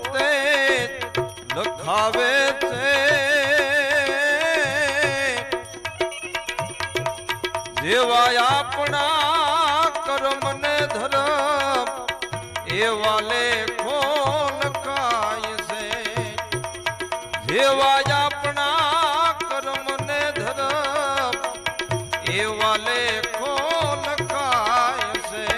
પોતે લખાવે છે જેવા આપણા કર્મ ને ધર્મ એવા લેખો લખાય છે જેવા આપણા કર્મ ને ધર્મ એવા લેખો લખાય છે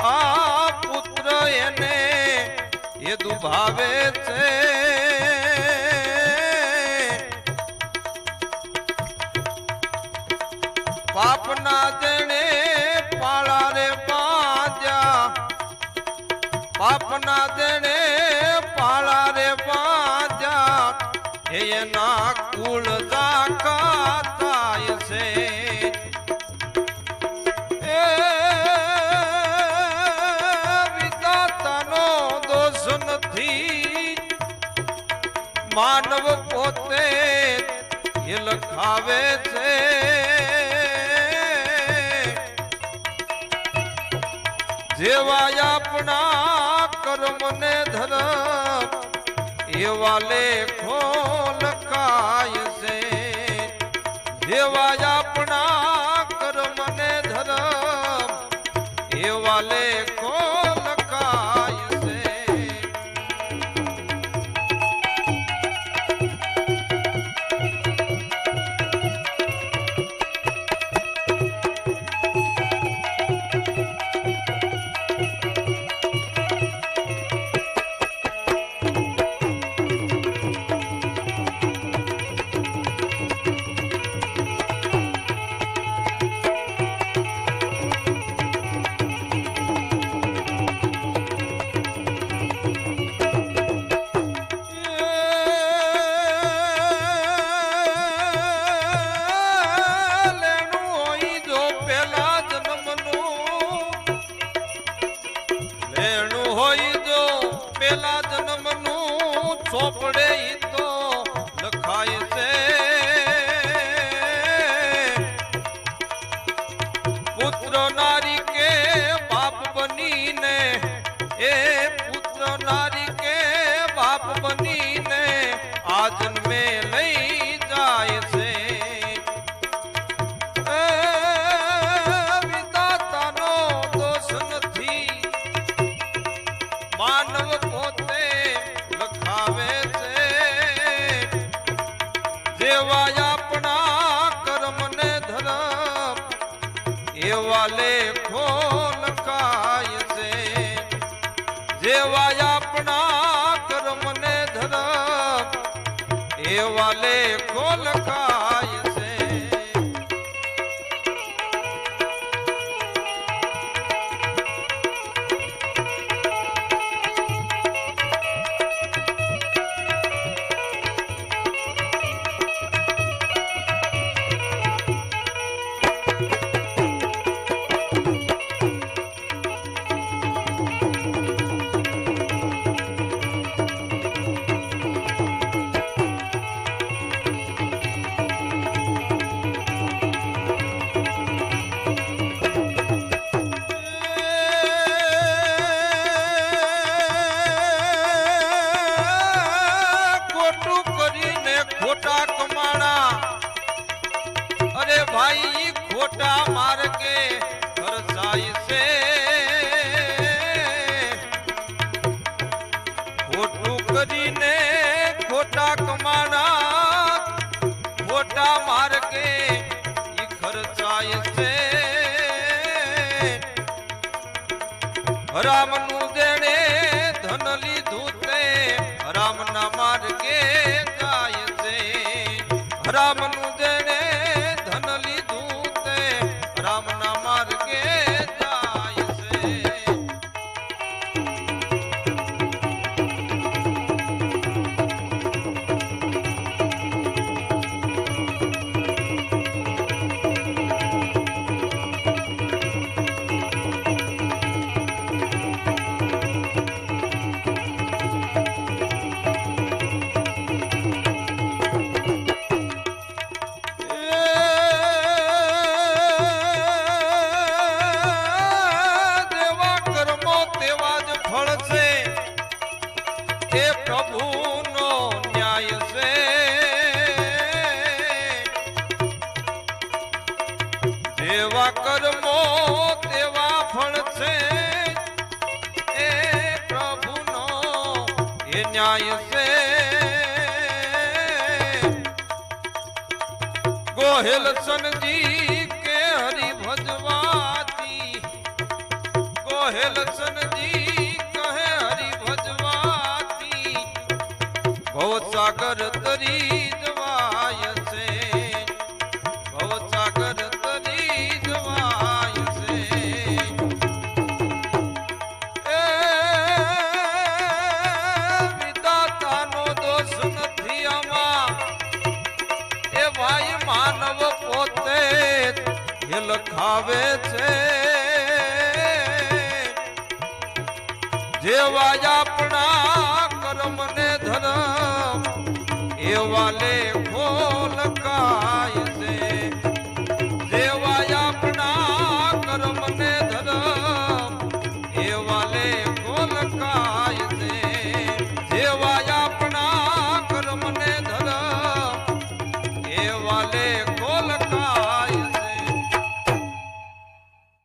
આ પુત્ર એને એ દુભાવે છે પાપના દેણે પાળા રે બાંધ્યા પાપના દેણે પાળા રે બાંધ્યા એના કુળ દાખા થાય છે માનવ પોતે એ લખાવે છે જેવા આપણા કર્મ ને ધર્મ એવા લેખો લખાય છે જેવા આપણા કર્મ ને ધર્મ એવા લેખો લખાય છે પેલા જન્મનું ચોપડે તો લખાય છે પુત્ર નારી કે બાપ બનીને એ પુત્ર નારી કે બાપ બનીને આ જન્મે લઈ જાય છે વિધાતાનો દોષ નથી માનવ પોતે લખાવે છે જેવા આપણા કર્મ ને ધર્મ એવા લેખો લખાય છે જેવા આપણા કર્મ ને ધર્મ એવા લેખો લખાય છે ખોટા કમાણા અરે ભાઈ ખોટા માર્ગે ખર્ચાય છે ખોટું કરીને ખોટા કમાણા ખોટા માર્ગે ખર્ચાય છે રામનું દેણે ધન લીધું તે રામના માર્ગે જાય છે રામનું દેણે ધન લીધું તે રામના માર્ગે કર્મો તેવા ફળ છે એ પ્રભુનો એ ન્યાય છે ગોહેલ સનજી કે હરિ ભજવાતી ગોહેલ સનજી કહે હરિ ભજવાતી ભવસાગર તરી જવાય છે ભવસાગર તરી જવાય છે એ વિધાતાનો દોષ નથી આમાં એ ભાઈ માનવ પોતે એ લખાવે છે જેવા આપણા કર્મ ને ધર્મ એવા લે